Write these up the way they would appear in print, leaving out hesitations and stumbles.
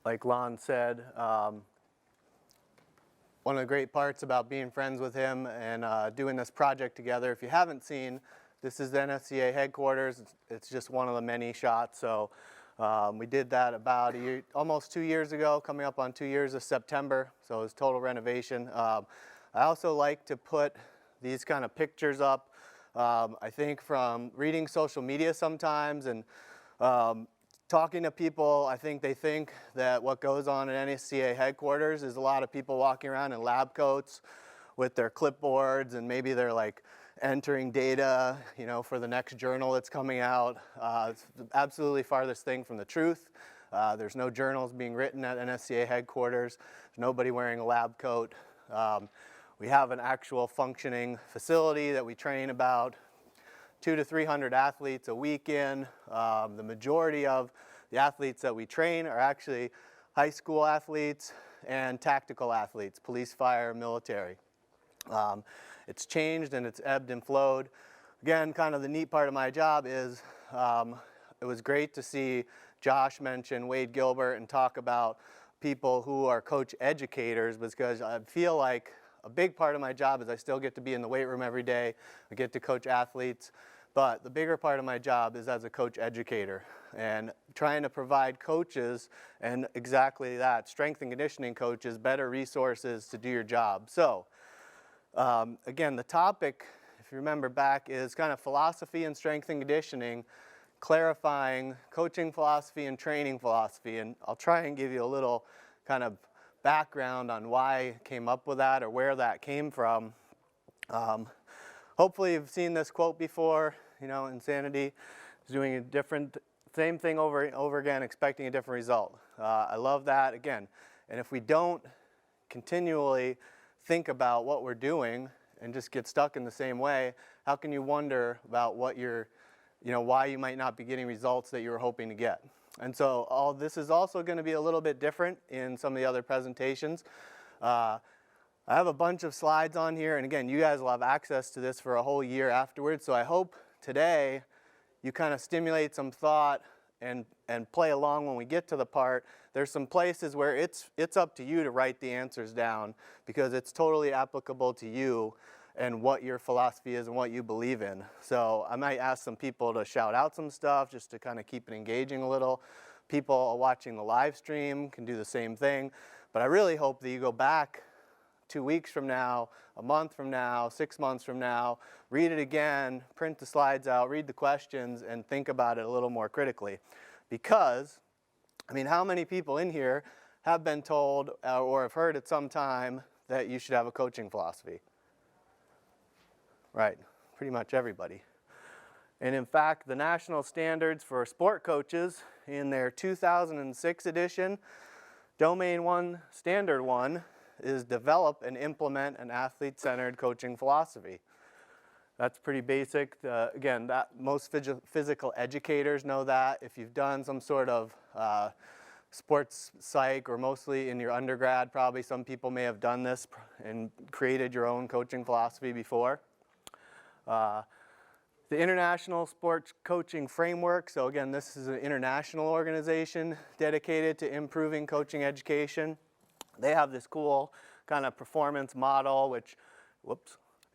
like Lon said, one of the great parts about being friends with him and doing this project together, if you haven't seen, this is the NSCA headquarters. It's just one of the many shots. So we did that about almost 2 years ago, coming up on 2 years of September. So it was total renovation. I also like to put these kind of pictures up. I think from reading social media sometimes and talking to people, I think they think that what goes on at NSCA headquarters is a lot of people walking around in lab coats with their clipboards, and maybe they're like entering data, you know, for the next journal that's coming out. It's absolutely farthest thing from the truth. There's no journals being written at NSCA headquarters. There's nobody wearing a lab coat. We have an actual functioning facility that we train about 200 to 300 athletes a week in. The majority of the athletes that we train are actually high school athletes and tactical athletes, police, fire, military. It's changed and it's ebbed and flowed. Again, kind of the neat part of my job is it was great to see Josh mention Wade Gilbert and talk about people who are coach educators, because I feel like a big part of my job is I still get to be in the weight room every day. I get to coach athletes. But the bigger part of my job is as a coach educator and trying to provide coaches, and exactly that, strength and conditioning coaches, better resources to do your job. So again, the topic, if you remember back, is kind of philosophy and strength and conditioning, clarifying coaching philosophy and training philosophy. And I'll try and give you a little kind of background on why I came up with that or where that came from. Hopefully you've seen this quote before, you know, insanity is doing a different, same thing over and over again, expecting a different result. I love that, again. And if we don't continually think about what we're doing and just get stuck in the same way, how can you wonder about what you're, you know, why you might not be getting results that you were hoping to get? And so all this is also going to be a little bit different in some of the other presentations. I have a bunch of slides on here, and again, you guys will have access to this for a whole year afterwards, so I hope today you kind of stimulate some thought and play along when we get to the part. There's some places where it's up to you to write the answers down, because it's totally applicable to you and what your philosophy is and what you believe in. So I might ask some people to shout out some stuff just to kind of keep it engaging a little. People watching the live stream can do the same thing, but I really hope that you go back 2 weeks from now, a month from now, 6 months from now, read it again, print the slides out, read the questions, and think about it a little more critically. Because, I mean, how many people in here have been told or have heard at some time that you should have a coaching philosophy? Right, pretty much everybody. And in fact, the national standards for sport coaches in their 2006 edition, Domain 1, Standard 1, is develop and implement an athlete-centered coaching philosophy. That's pretty basic. Again, that most physical educators know that. If you've done some sort of sports psych, or mostly in your undergrad, probably some people may have done this and created your own coaching philosophy before. The International Sports Coaching Framework, so again, this is an international organization dedicated to improving coaching education. They have this cool kind of performance model, which,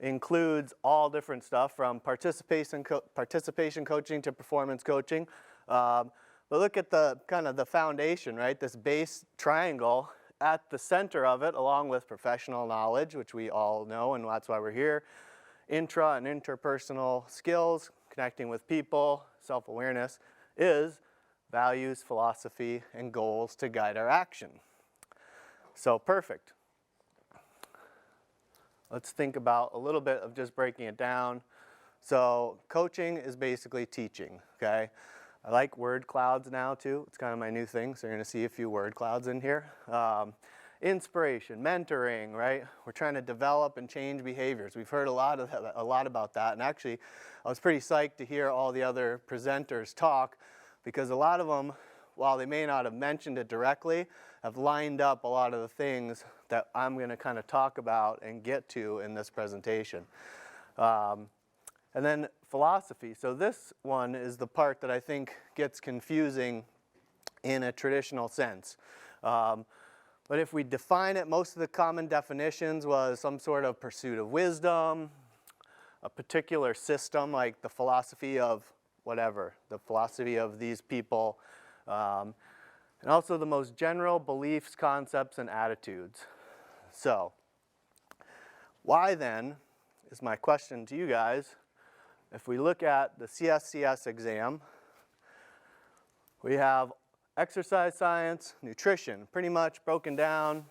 includes all different stuff from participation coaching to performance coaching. But look at the kind of the foundation, right? This base triangle. At the center of it, along with professional knowledge, which we all know, and that's why we're here, intra and interpersonal skills, connecting with people, self-awareness, is values, philosophy, and goals to guide our action. So perfect. Let's think about a little bit of just breaking it down. So coaching is basically teaching, okay? I like word clouds now too. It's kind of my new thing, so you're going to see a few word clouds in here. Inspiration, mentoring, right? We're trying to develop and change behaviors. We've heard a lot about that, and actually I was pretty psyched to hear all the other presenters talk, because a lot of them, while they may not have mentioned it directly, have lined up a lot of the things that I'm going to kind of talk about and get to in this presentation. And then philosophy. So this one is the part that I think gets confusing in a traditional sense. But if we define it, most of the common definitions was some sort of pursuit of wisdom, a particular system like the philosophy of whatever, the philosophy of these people, and also the most general beliefs, concepts, and attitudes. So, why then, is my question to you guys, if we look at the CSCS exam, we have exercise science, nutrition, pretty much broken down,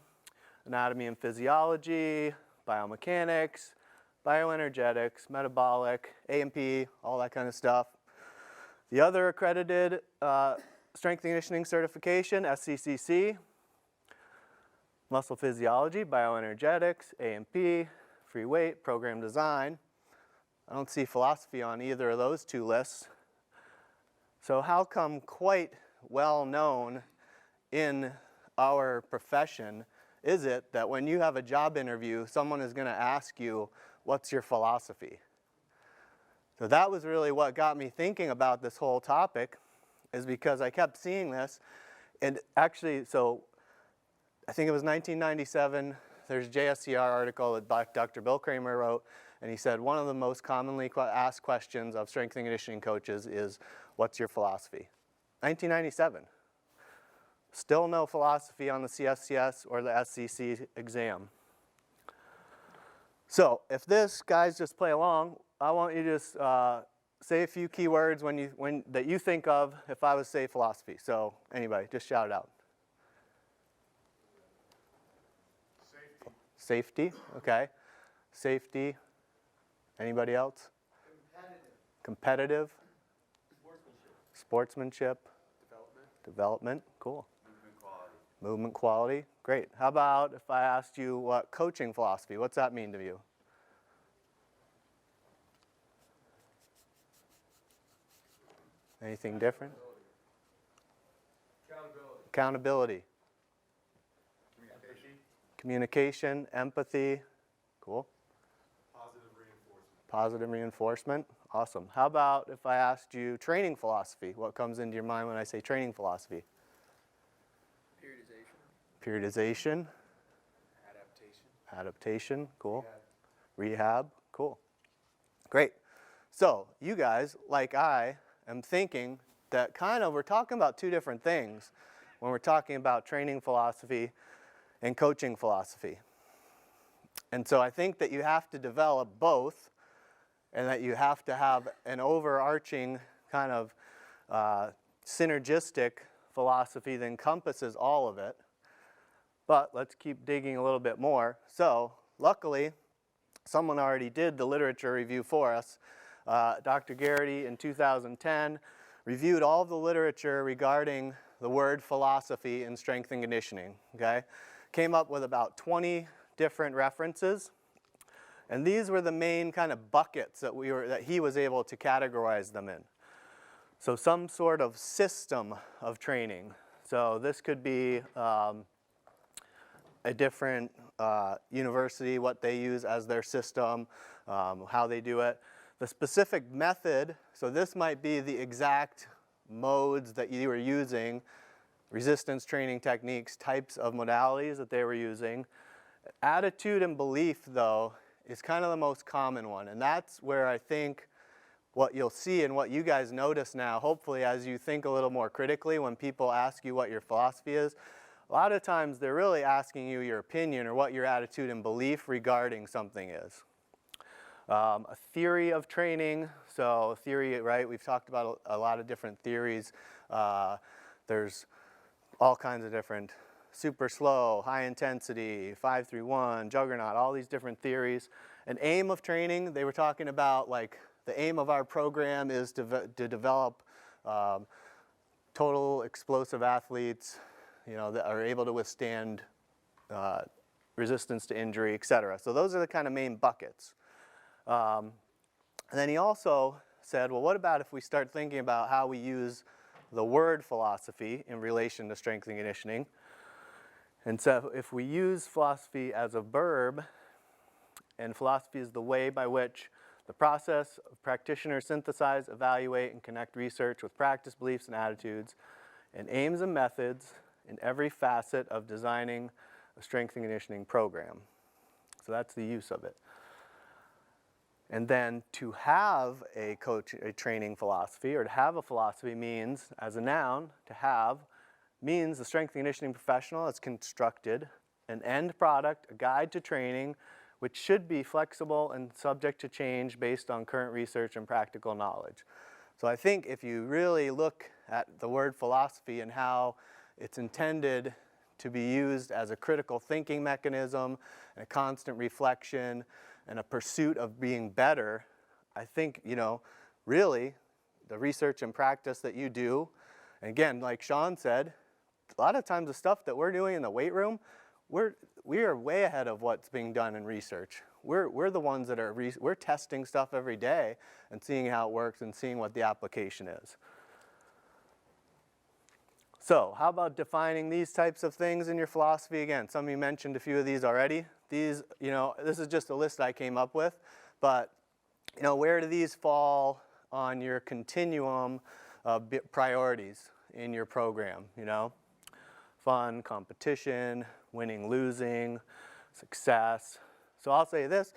anatomy and physiology, biomechanics, bioenergetics, metabolic, A&P, all that kind of stuff. The other accredited strength and conditioning certification, SCCC, muscle physiology, bioenergetics, A&P, free weight, program design. I don't see philosophy on either of those two lists. So how come quite well known in our profession is it that when you have a job interview, someone is going to ask you, what's your philosophy? So that was really what got me thinking about this whole topic, is because I kept seeing this. And actually, so I think it was 1997, there's a JSCR article that Dr. Bill Kramer wrote, and he said one of the most commonly asked questions of strength and conditioning coaches is, what's your philosophy? 1997. Still no philosophy on the CSCS or the SCC exam. So if this, guys, just play along, I want you to just say a few keywords that you think of if I was to say philosophy. So anybody, just shout it out. Safety. Safety, okay. Safety. Anybody else? Competitive. Sportsmanship. Development, cool. Movement quality, great. How about if I asked you what coaching philosophy, what's that mean to you? Anything different? Accountability. Communication, empathy, cool. Positive reinforcement, awesome. How about if I asked you training philosophy? What comes into your mind when I say training philosophy? Periodization. Adaptation, cool. Rehab, cool. Great. So you guys, like I, am thinking that kind of we're talking about two different things when we're talking about training philosophy and coaching philosophy. And so I think that you have to develop both, and that you have to have an overarching kind of synergistic philosophy that encompasses all of it. But let's keep digging a little bit more. So luckily, someone already did the literature review for us. Dr. Garrity in 2010 reviewed all of the literature regarding the word philosophy in strength and conditioning. Okay? Came up with about 20 different references. And these were the main kind of buckets that he was able to categorize them in. So some sort of system of training. So this could be a different university, what they use as their system, how they do it. The specific method, so this might be the exact modes that you were using, resistance training techniques, types of modalities that they were using. Attitude and belief, though, is kind of the most common one. And that's where I think what you'll see and what you guys notice now, hopefully as you think a little more critically when people ask you what your philosophy is, a lot of times they're really asking you your opinion or what your attitude and belief regarding something is. A theory of training, so theory, right, we've talked about a lot of different theories. There's all kinds of different super slow, high intensity, 5-3-1, juggernaut, all these different theories. An aim of training, they were talking about like the aim of our program is to develop total explosive athletes, you know, that are able to withstand resistance to injury, etc. So those are the kind of main buckets. And then he also said, well, what about if we start thinking about how we use the word philosophy in relation to strength and conditioning? And so if we use philosophy as a verb, and philosophy is the way by which the process of practitioners synthesize, evaluate, and connect research with practice, beliefs, and attitudes, and aims and methods in every facet of designing a strength and conditioning program. So that's the use of it. And then to have a training philosophy, or to have a philosophy means, as a noun, to have means the strength and conditioning professional has constructed an end product, a guide to training, which should be flexible and subject to change based on current research and practical knowledge. So I think if you really look at the word philosophy and how it's intended to be used as a critical thinking mechanism, and a constant reflection, and a pursuit of being better, I think, really the research and practice that you do, and again, like Sean said, a lot of times the stuff that we're doing in the weight room, we are way ahead of what's being done in research. We're the ones that we're testing stuff every day and seeing how it works and seeing what the application is. So how about defining these types of things in your philosophy? Again, some of you mentioned a few of these already. These, this is just a list I came up with, but where do these fall on your continuum of priorities in your program? Fun, competition, winning, losing, success. So I'll say this,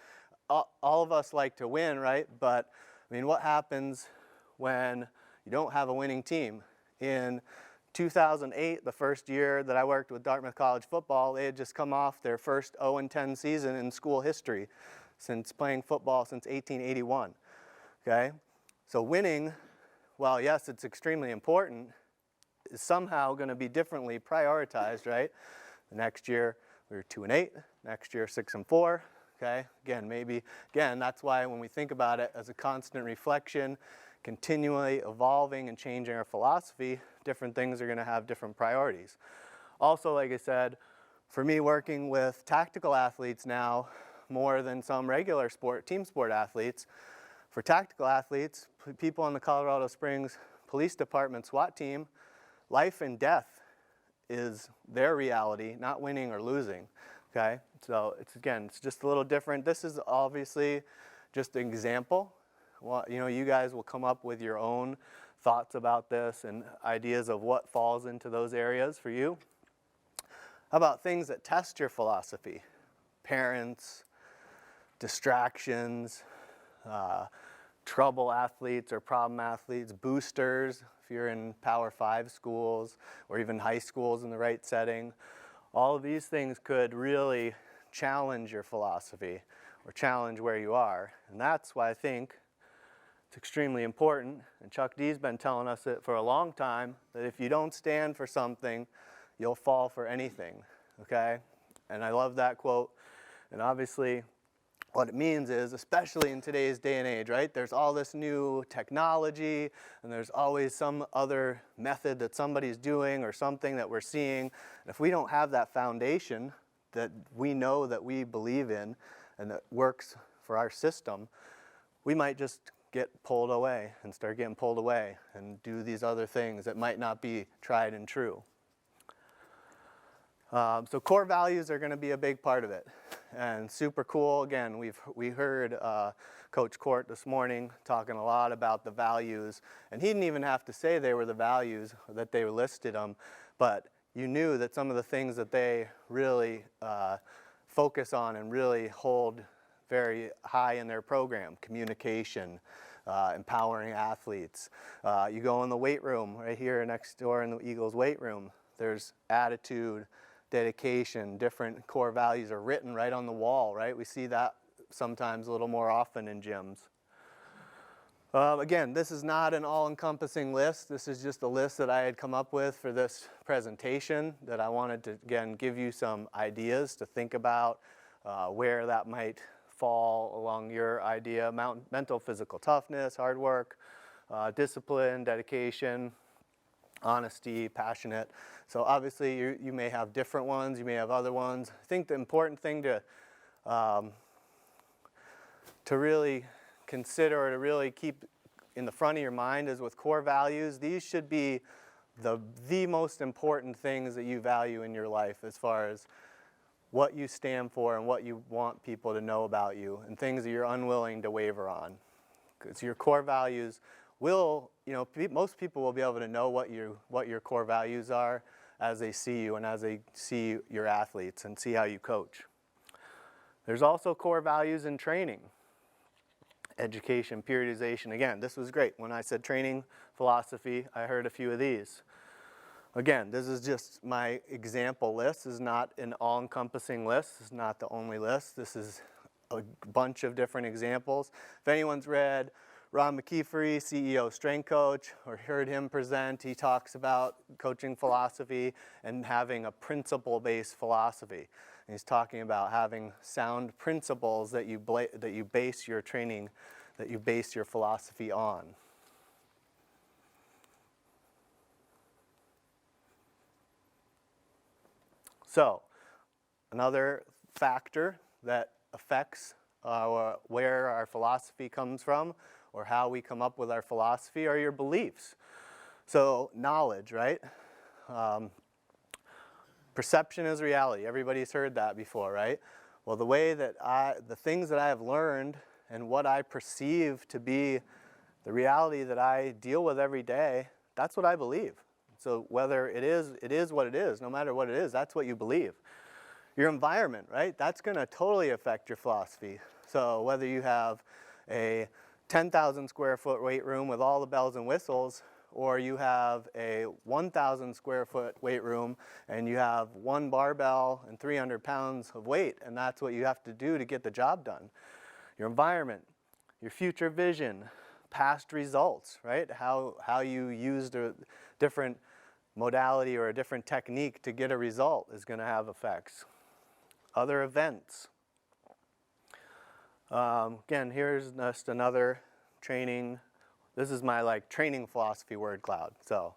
all of us like to win, right? But what happens when you don't have a winning team? In 2008, the first year that I worked with Dartmouth College football, they had just come off their first 0-10 season in school history since playing football since 1881, okay? So winning, while yes, it's extremely important, is somehow going to be differently prioritized, right? The next year, we were 2-8, next year 6-4, okay? Again, that's why when we think about it as a constant reflection, continually evolving and changing our philosophy, different things are going to have different priorities. Also, like I said, for me working with tactical athletes now, more than some regular team sport athletes, for tactical athletes, people in the Colorado Springs Police Department SWAT team, life and death is their reality, not winning or losing, okay? So it's just a little different. This is obviously just an example. Well, you guys will come up with your own thoughts about this and ideas of what falls into those areas for you. How about things that test your philosophy? Parents, distractions, trouble athletes or problem athletes, boosters, if you're in Power 5 schools or even high schools in the right setting. All of these things could really challenge your philosophy or challenge where you are. And that's why I think it's extremely important, and Chuck D's been telling us it for a long time, that if you don't stand for something, you'll fall for anything, okay? And I love that quote. And obviously, what it means is, especially in today's day and age, right? There's all this new technology, and there's always some other method that somebody's doing or something that we're seeing. And if we don't have that foundation that we know that we believe in and that works for our system, we might just get pulled away and start getting pulled away and do these other things that might not be tried and true. So core values are going to be a big part of it, and super cool. Again, we heard Coach Court this morning talking a lot about the values, and he didn't even have to say they were the values or that they listed them, but you knew that some of the things that they really focus on and really hold very high in their program: communication, empowering athletes. You go in the weight room right here next door in the Eagles weight room, there's attitude, dedication, different core values are written right on the wall, right? We see that sometimes a little more often in gyms. Again, this is not an all-encompassing list. This is just a list that I had come up with for this presentation that I wanted to, again, give you some ideas to think about where that might fall along your idea. Mental, physical toughness, hard work, discipline, dedication, honesty, passionate. So obviously you may have different ones, you may have other ones. I think the important thing to really consider or to really keep in the front of your mind is with core values, these should be the most important things that you value in your life as far as what you stand for and what you want people to know about you, and things that you're unwilling to waver on. Because your core values will, most people will be able to know what your core values are as they see you and as they see your athletes and see how you coach. There's also core values in training. Education, periodization. Again, this was great. When I said training philosophy, I heard a few of these. Again, this is just my example list. This is not an all-encompassing list. This is not the only list. This is a bunch of different examples. If anyone's read Ron McKeefery, CEO Strength Coach, or heard him present, he talks about coaching philosophy and having a principle-based philosophy. And he's talking about having sound principles that you base your training, that you base your philosophy on. So, another factor that affects where our philosophy comes from, or how we come up with our philosophy, are your beliefs. So, knowledge, right? Perception is reality. Everybody's heard that before, right? Well, the things that I have learned and what I perceive to be the reality that I deal with every day, that's what I believe. So whether it is what it is, no matter what it is, that's what you believe. Your environment, right? That's going to totally affect your philosophy. So whether you have a 10,000 square foot weight room with all the bells and whistles, or you have a 1,000 square foot weight room and you have one barbell and 300 pounds of weight, and that's what you have to do to get the job done. Your environment, your future vision, past results, right? How you used a different modality or a different technique to get a result is going to have effects. Other events. Again, here's just another training. This is my training philosophy word cloud. So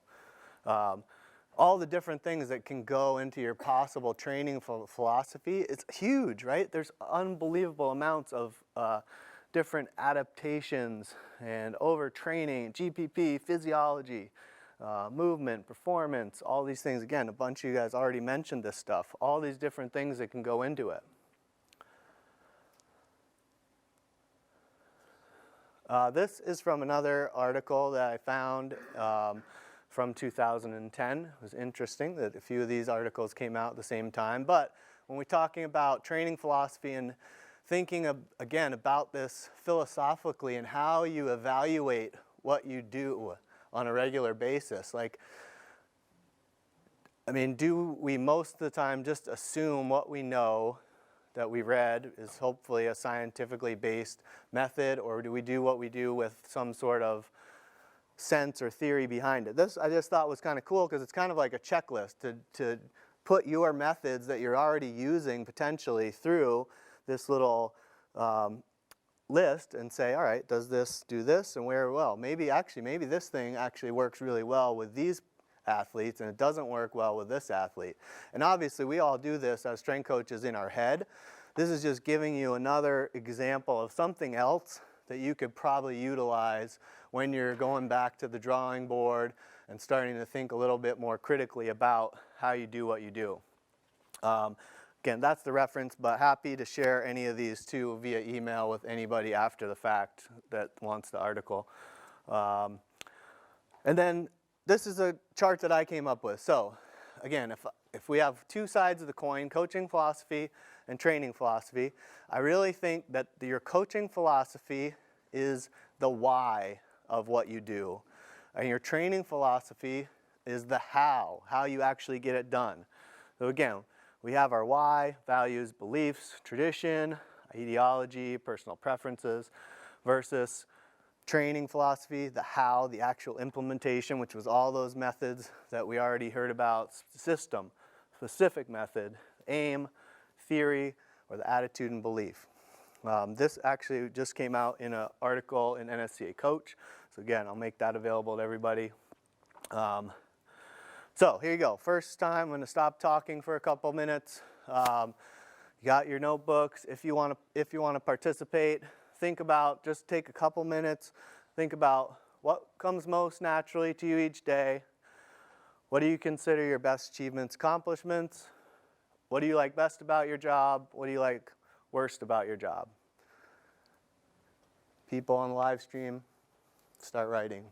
all the different things that can go into your possible training philosophy, it's huge, right? There's unbelievable amounts of different adaptations and overtraining, GPP, physiology, movement, performance, all these things. Again, a bunch of you guys already mentioned this stuff. All these different things that can go into it. This is from another article that I found from 2010. It was interesting that a few of these articles came out at the same time. But when we're talking about training philosophy and thinking again about this philosophically and how you evaluate what you do on a regular basis, do we most of the time just assume what we know that we read is hopefully a scientifically based method, or do we do what we do with some sort of sense or theory behind it? This I just thought was kind of cool because it's kind of like a checklist to put your methods that you're already using potentially through this little list and say, all right, does this do this and where? Well, maybe this thing actually works really well with these athletes and it doesn't work well with this athlete. And obviously we all do this as strength coaches in our head. This is just giving you another example of something else that you could probably utilize when you're going back to the drawing board and starting to think a little bit more critically about how you do what you do. Again, that's the reference, but happy to share any of these too via email with anybody after the fact that wants the article. And then this is a chart that I came up with. So again, if we have two sides of the coin, coaching philosophy and training philosophy, I really think that your coaching philosophy is the why of what you do. And your training philosophy is the how you actually get it done. So again, we have our why, values, beliefs, tradition, ideology, personal preferences, versus training philosophy, the how, the actual implementation, which was all those methods that we already heard about, system, specific method, aim, theory, or the attitude and belief. This actually just came out in an article in NSCA Coach. So again, I'll make that available to everybody. So here you go. First time, I'm going to stop talking for a couple minutes. You got your notebooks. If you want to participate, just take a couple minutes, think about what comes most naturally to you each day. What do you consider your best achievements, accomplishments? What do you like best about your job? What do you like worst about your job? People on the live stream, start writing.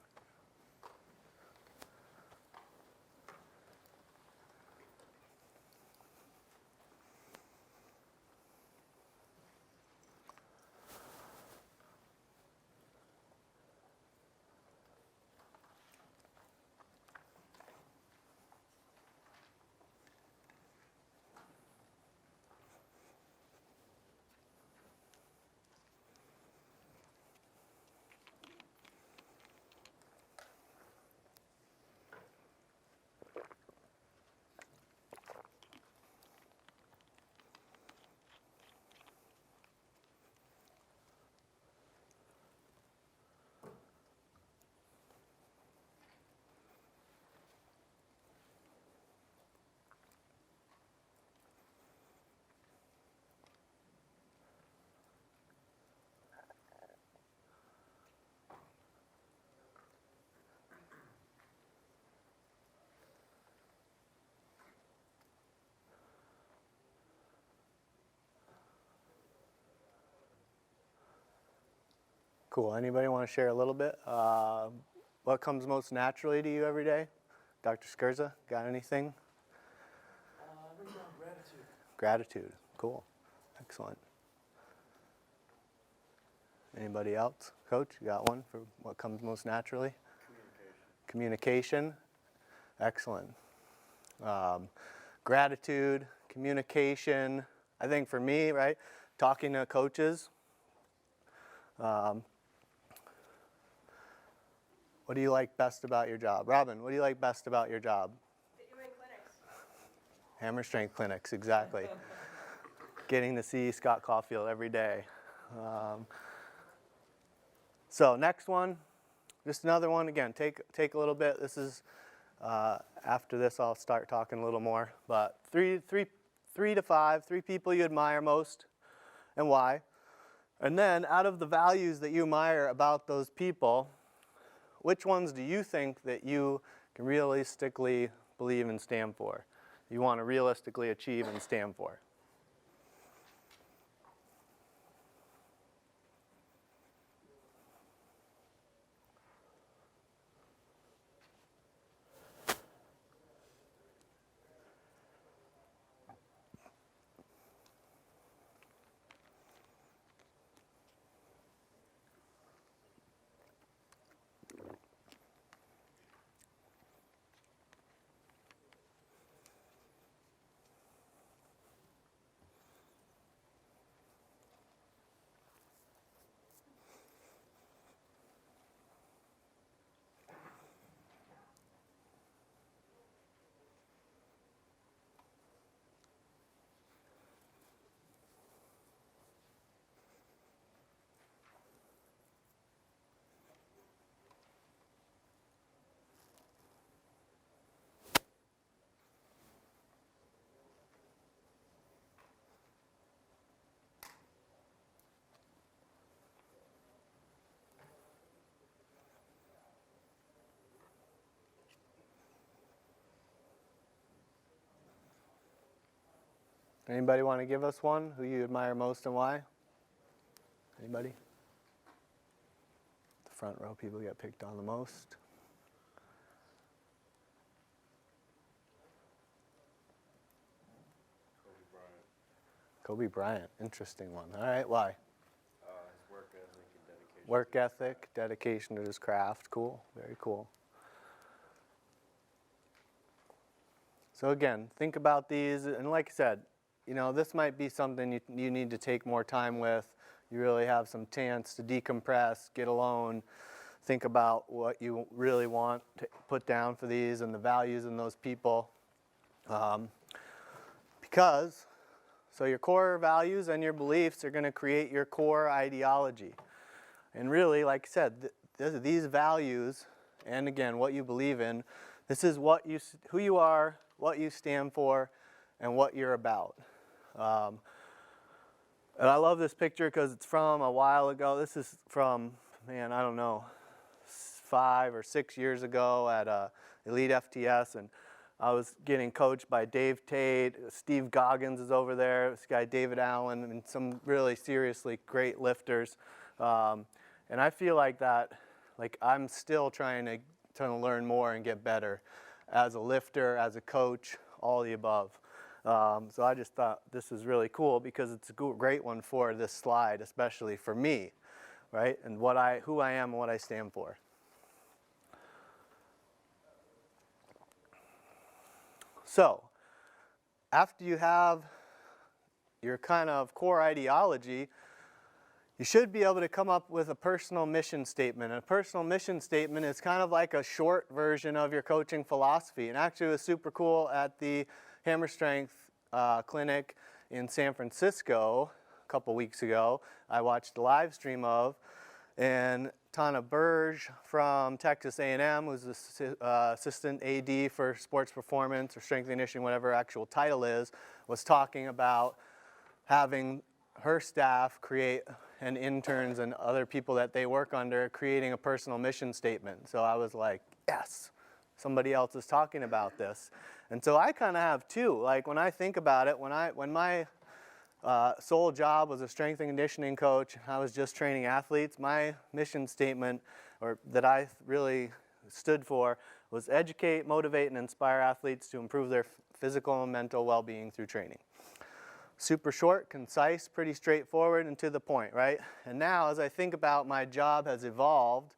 Cool. Anybody want to share a little bit? What comes most naturally to you every day? Dr. Skurza, got anything? I wrote down gratitude. Gratitude. Cool. Excellent. Anybody else? Coach, you got one for what comes most naturally? Communication. Excellent. Gratitude, communication. I think for me, right, talking to coaches. What do you like best about your job? Robin, what do you like best about your job? That you're in clinics. Hammer strength clinics, exactly. Getting to see Scott Caulfield every day. So next one, just another one. Again, take a little bit. This is after this, I'll start talking a little more. But three to five, three people you admire most, and why. And then out of the values that you admire about those people, which ones do you think that you can realistically believe and stand for? You want to realistically achieve and stand for? Anybody want to give us one? Who you admire most and why? Anybody? The front row people get picked on the most. Kobe Bryant, interesting one. All right, why? His work ethic and dedication. Work ethic, dedication to his craft. Cool, very cool. So again, think about these, and like I said, you know, this might be something you need to take more time with. You really have some chance to decompress, get alone, think about what you really want to put down for these and the values in those people. So your core values and your beliefs are going to create your core ideology. And really, like I said, these values, and again, what you believe in, this is who you are, what you stand for, and what you're about. And I love this picture because it's from a while ago. This is from, man, I don't know, 5 or 6 years ago at Elite FTS, and I was getting coached by Dave Tate. Steve Goggins is over there. This guy David Allen, and some really seriously great lifters. And I feel like that, like I'm still trying to learn more and get better as a lifter, as a coach, all the above. So I just thought this is really cool because it's a great one for this slide, especially for me, right? And who I am and what I stand for. So after you have your kind of core ideology, you should be able to come up with a personal mission statement. And a personal mission statement is kind of like a short version of your coaching philosophy. And actually it was super cool at the Hammer Strength clinic in San Francisco a couple weeks ago. I watched a live stream of, and Tana Burge from Texas A&M, who's the assistant AD for sports performance or strength and conditioning, whatever actual title is, was talking about having her staff create, and interns and other people that they work under, creating a personal mission statement. So I was like, yes, somebody else is talking about this. And so I kind of have too. Like when I think about it, when my sole job was a strength and conditioning coach. I was just training athletes. My mission statement, or that I really stood for, was educate, motivate, and inspire athletes to improve their physical and mental well-being through training. Super short, concise, pretty straightforward, and to the point, right? And now, as I think about my job has evolved,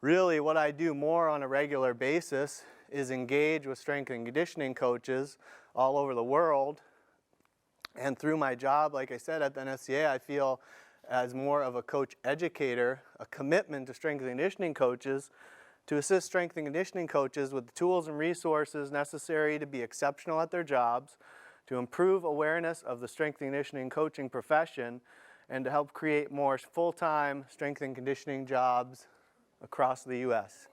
really what I do more on a regular basis is engage with strength and conditioning coaches all over the world. And through my job, like I said, at the NSCA, I feel as more of a coach educator, a commitment to strength and conditioning coaches to assist strength and conditioning coaches with the tools and resources necessary to be exceptional at their jobs, to improve awareness of the strength and conditioning coaching profession, and to help create more full-time strength and conditioning jobs across the U.S.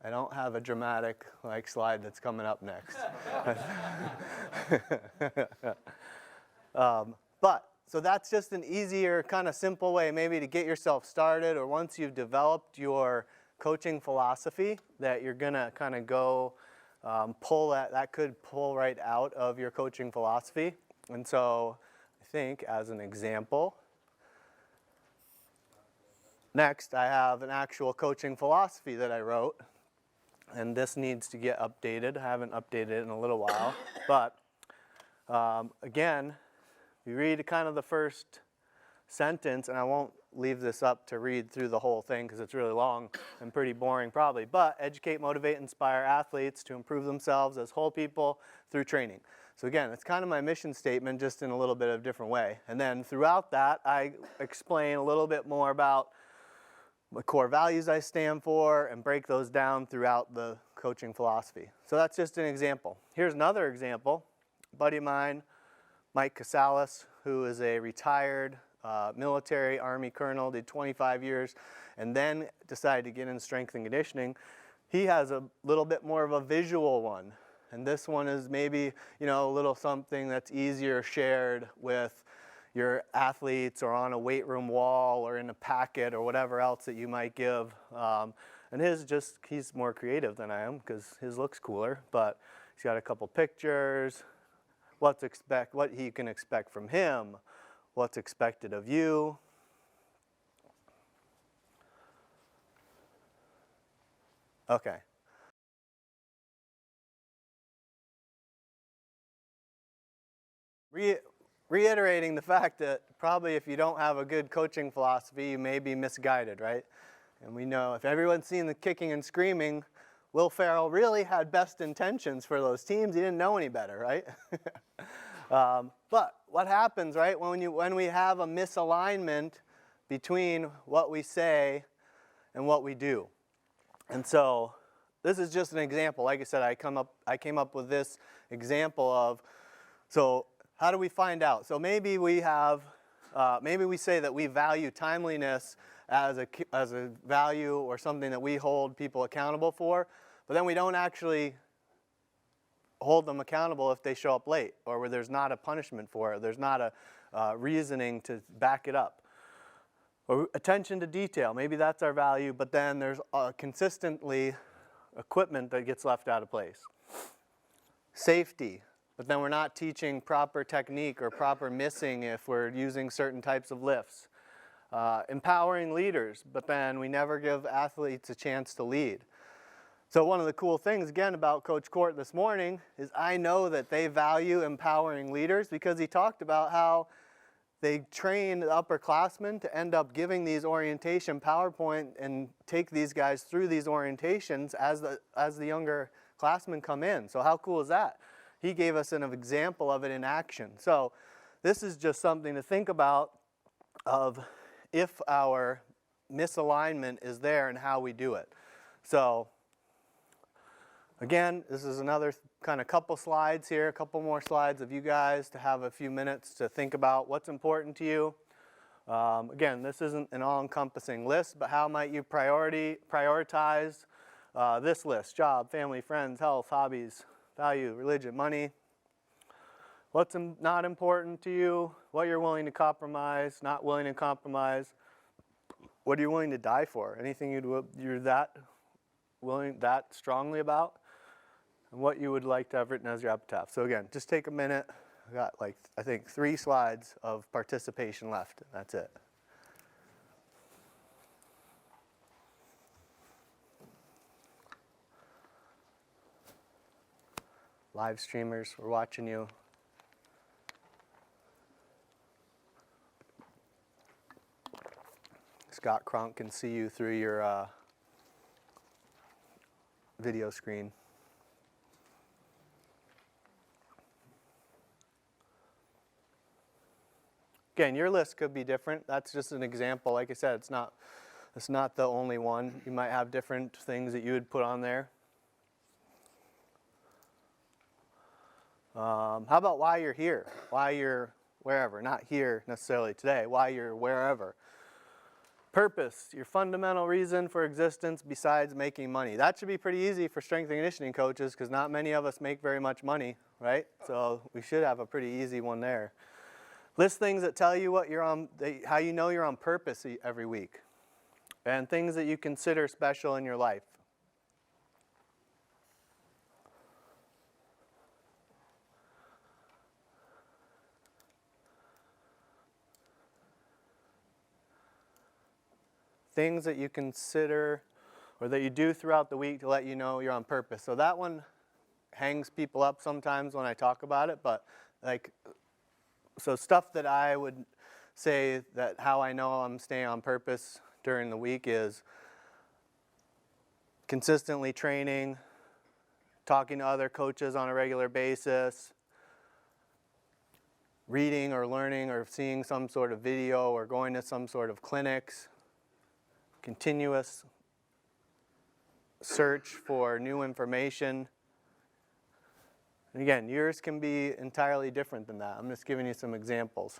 I don't have a dramatic slide that's coming up next. So that's just an easier kind of simple way maybe to get yourself started, or once you've developed your coaching philosophy that you're gonna kind of go pull that could pull right out of your coaching philosophy. And so I think as an example, next I have an actual coaching philosophy that I wrote, and this needs to get updated. I haven't updated it in a little while, but again, you read kind of the first sentence, and I won't leave this up to read through the whole thing because it's really long and pretty boring probably, but educate, motivate, inspire athletes to improve themselves as whole people through training. So again, it's kind of my mission statement, just in a little bit of a different way. And then throughout that, I explain a little bit more about the core values I stand for and break those down throughout the coaching philosophy. So that's just an example. Here's another example. A buddy of mine, Mike Casales, who is a retired military Army colonel, did 25 years, and then decided to get in strength and conditioning. He has a little bit more of a visual one, and this one is maybe, you know, a little something that's easier shared with your athletes or on a weight room wall or in a packet or whatever else that you might give. And he's more creative than I am because his looks cooler, but he's got a couple pictures, what he can expect from him, what's expected of you. Okay. Reiterating the fact that probably if you don't have a good coaching philosophy, you may be misguided, right? And we know if everyone's seen the kicking and screaming, Will Ferrell really had best intentions for those teams. He didn't know any better, right? But what happens, right, when we have a misalignment between what we say and what we do? And so this is just an example. Like I said, I came up with this example of, so how do we find out? So maybe we say that we value timeliness as a value or something that we hold people accountable for, but then we don't actually hold them accountable if they show up late, or where there's not a punishment for it, there's not a reasoning to back it up. Or attention to detail, maybe that's our value, but then there's consistently equipment that gets left out of place. Safety, but then we're not teaching proper technique or proper missing if we're using certain types of lifts. Empowering leaders, but then we never give athletes a chance to lead. So one of the cool things, again, about Coach Court this morning is I know that they value empowering leaders because he talked about how they train the upperclassmen to end up giving these orientation PowerPoint and take these guys through these orientations as the younger classmen come in. So how cool is that? He gave us an example of it in action. So this is just something to think about of if our misalignment is there and how we do it. So again, this is another kind of couple slides here, a couple more slides of you guys to have a few minutes to think about what's important to you. Again, this isn't an all-encompassing list, but how might you prioritize this list? Job, family, friends, health, hobbies, value, religion, money. What's not important to you, what you're willing to compromise, not willing to compromise. What are you willing to die for? Anything you're that strongly about? And what you would like to have written as your epitaph. So again, just take a minute, I got like, I think 3 slides of participation left. That's it. Live streamers, we're watching you. Scott Cronk can see you through your video screen. Again, your list could be different. That's just an example. Like I said, it's not the only one. You might have different things that you would put on there. How about why you're here? Why you're wherever? Not here necessarily today. Why you're wherever. Purpose, your fundamental reason for existence besides making money. That should be pretty easy for strength and conditioning coaches because not many of us make very much money, right? So we should have a pretty easy one there. List things that tell you what you're on, how you know you're on purpose every week. And things that you consider special in your life. Things that you consider or that you do throughout the week to let you know you're on purpose. So that one hangs people up sometimes when I talk about it, but like, so stuff that I would say that how I know I'm staying on purpose during the week is consistently training, talking to other coaches on a regular basis, reading or learning or seeing some sort of video or going to some sort of clinics, continuous search for new information. And again, yours can be entirely different than that. I'm just giving you some examples.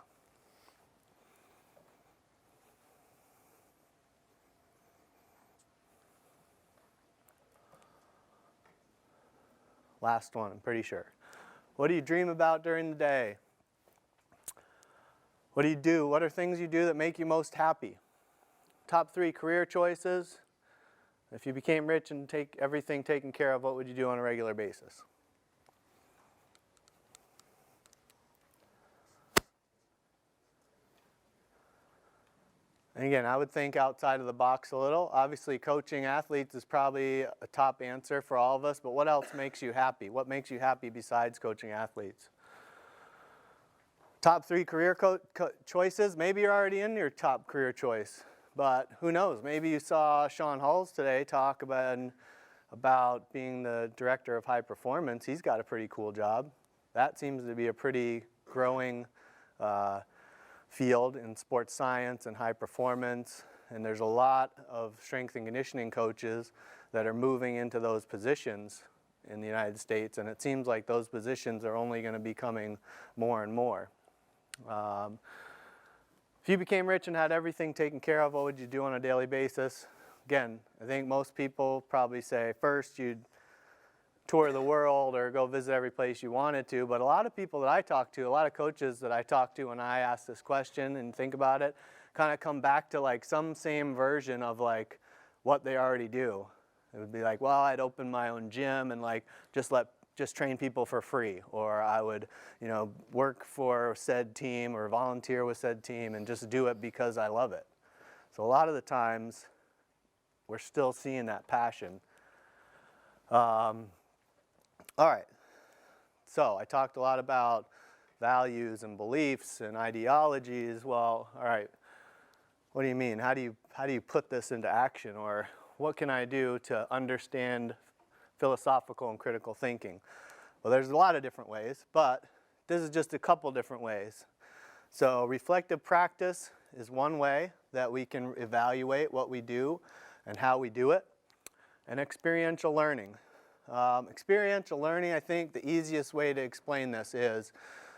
Last one, I'm pretty sure. What do you dream about during the day? What do you do? What are things you do that make you most happy? Top 3 career choices. If you became rich and take everything taken care of, what would you do on a regular basis? And again, I would think outside of the box a little. Obviously, coaching athletes is probably a top answer for all of us, but what else makes you happy? What makes you happy besides coaching athletes? Top 3 career choices. Maybe you're already in your top career choice, but who knows? Maybe you saw Sean Hulls today talk about being the director of high performance. He's got a pretty cool job. That seems to be a pretty growing field in sports science and high performance, and there's a lot of strength and conditioning coaches that are moving into those positions in the United States, and it seems like those positions are only going to be coming more and more. If you became rich and had everything taken care of, what would you do on a daily basis? Again, I think most people probably say first you'd tour the world or go visit every place you wanted to, but a lot of people that I talk to, a lot of coaches that I talk to when I ask this question and think about it, kind of come back to like some same version of like what they already do. It would be like, well, I'd open my own gym and like just train people for free, or I would, you know, work for said team or volunteer with said team and just do it because I love it. So a lot of the times we're still seeing that passion. All right, so I talked a lot about values and beliefs and ideologies. Well, all right, what do you mean? How do you put this into action, or what can I do to understand philosophical and critical thinking? Well, there's a lot of different ways, but this is just a couple different ways. So reflective practice is one way that we can evaluate what we do and how we do it, and experiential learning. Experiential learning, I think the easiest way to explain this is,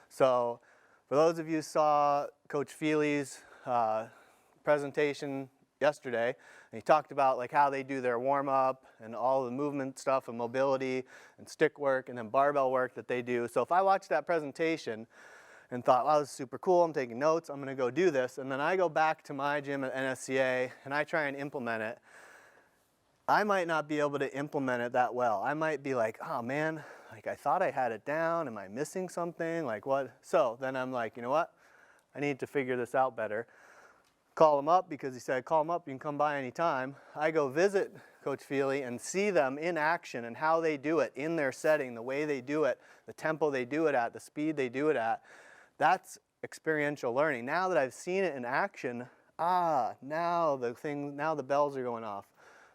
so for those of you who saw Coach Feely's presentation yesterday, and he talked about like how they do their warm-up and all the movement stuff and mobility and stick work and then barbell work that they do. So if I watched that presentation and thought, wow, this is super cool, I'm taking notes, I'm going to go do this, and then I go back to my gym at NSCA and I try and implement it, I might not be able to implement it that well. I might be like, oh man, Like, I thought I had it down. Am I missing something? Like, what? So then I'm like, you know what? I need to figure this out better. Call him up because he said, call him up, you can come by anytime. I go visit Coach Feely and see them in action and how they do it in their setting, the way they do it, the tempo they do it at, the speed they do it at. That's experiential learning. Now that I've seen it in action, now the bells are going off.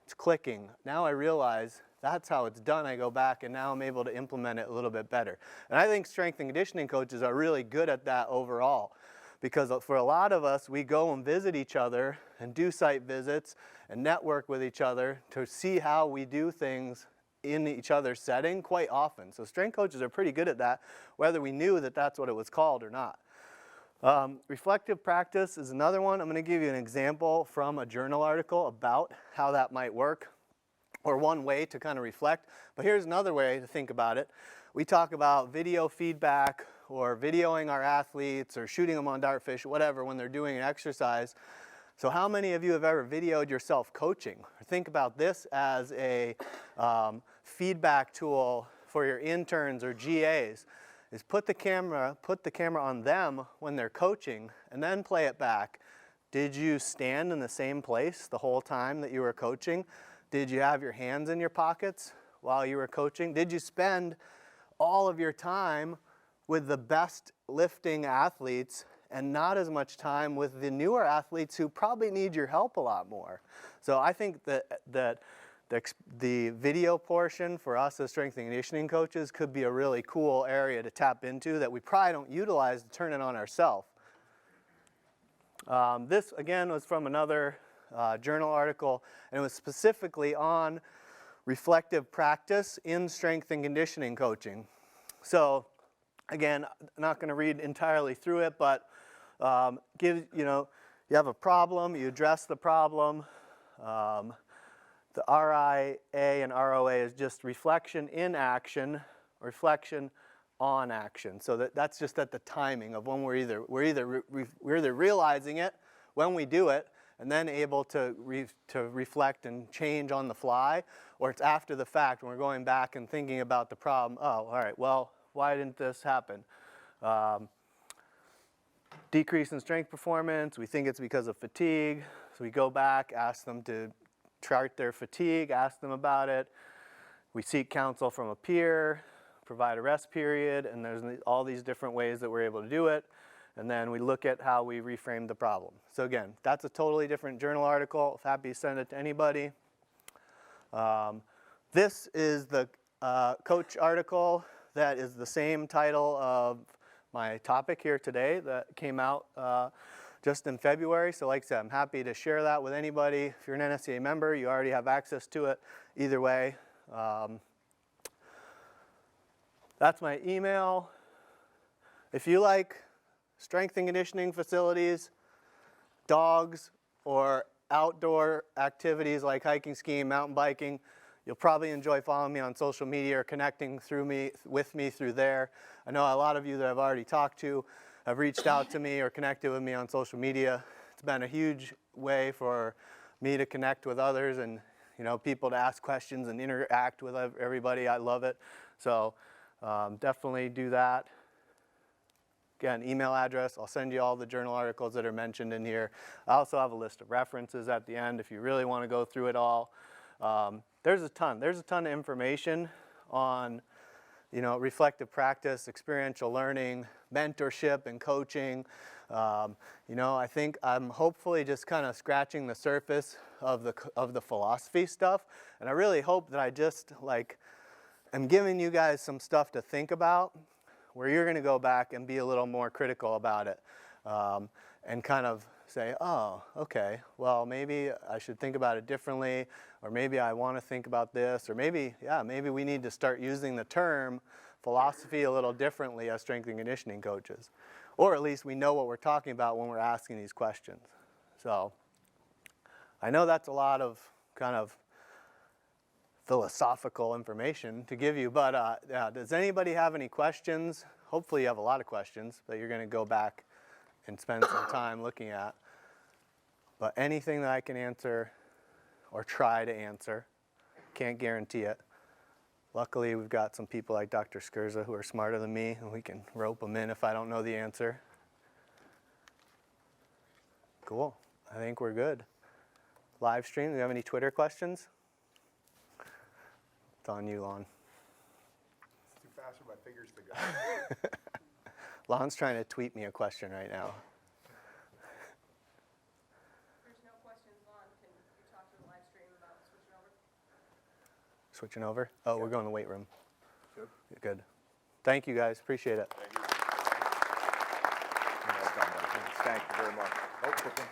It's clicking. Now I realize that's how it's done. I go back and now I'm able to implement it a little bit better. And I think strength and conditioning coaches are really good at that overall. Because for a lot of us, we go and visit each other and do site visits and network with each other to see how we do things in each other's setting quite often. So strength coaches are pretty good at that, whether we knew that that's what it was called or not. Reflective practice is another one. I'm going to give you an example from a journal article about how that might work, or one way to kind of reflect. But here's another way to think about it. We talk about video feedback or videoing our athletes or shooting them on dartfish, whatever, when they're doing an exercise. So how many of you have ever videoed yourself coaching? Or think about this as a feedback tool for your interns or GAs. Is put the camera on them when they're coaching and then play it back. Did you stand in the same place the whole time that you were coaching? Did you have your hands in your pockets while you were coaching? Did you spend all of your time with the best lifting athletes and not as much time with the newer athletes who probably need your help a lot more? So I think that the video portion for us as strength and conditioning coaches could be a really cool area to tap into that we probably don't utilize to turn it on ourselves. This again was from another journal article, and it was specifically on reflective practice in strength and conditioning coaching. So again, I'm not going to read entirely through it, but you have a problem, you address the problem. The RIA and ROA is just reflection in action, reflection on action. So that's just at the timing of when we're either realizing it when we do it, and then able to reflect and change on the fly, or it's after the fact when we're going back and thinking about the problem. Oh, all right, well, why didn't this happen? Decrease in strength performance, we think it's because of fatigue. So we go back, ask them to chart their fatigue, ask them about it. We seek counsel from a peer, provide a rest period, and there's all these different ways that we're able to do it. And then we look at how we reframe the problem. So again, that's a totally different journal article. Happy to send it to anybody. This is the coach article that is the same title of my topic here today that came out just in February. So like I said, I'm happy to share that with anybody. If you're an NSCA member, you already have access to it. Either way, that's my email. If you like strength and conditioning facilities, dogs, or outdoor activities like hiking, skiing, mountain biking, you'll probably enjoy following me on social media or connecting with me through there. I know a lot of you that I've already talked to have reached out to me or connected with me on social media. It's been a huge way for me to connect with others and people to ask questions and interact with everybody. I love it. So definitely do that. Again, email address. I'll send you all the journal articles that are mentioned in here. I also have a list of references at the end if you really want to go through it all. There's a ton of information on reflective practice, experiential learning, mentorship and coaching. I think I'm hopefully just kind of scratching the surface of the philosophy stuff, and I really hope that I just am giving you guys some stuff to think about, where you're going to go back and be a little more critical about it, and kind of say, oh, okay, well, maybe I should think about it differently, or maybe I want to think about this, or maybe we need to start using the term philosophy a little differently as strength and conditioning coaches. Or at least we know what we're talking about when we're asking these questions. So I know that's a lot of kind of philosophical information to give you, but does anybody have any questions? Hopefully you have a lot of questions that you're going to go back and spend some time looking at. But anything that I can answer or try to answer, can't guarantee it. Luckily, we've got some people like Dr. Skurza who are smarter than me, and we can rope them in if I don't know the answer. Cool. I think we're good. Live stream, do you have any Twitter questions? It's on you, Lon. It's too fast for my fingers to go. Lon's trying to tweet me a question right now. There's no questions on. Can you talk to the live stream about switching over? Switching over? Oh, we're going to the weight room. Good. Good. Thank you, guys. Appreciate it. Thank you. Thank you very much. Oh, quick one.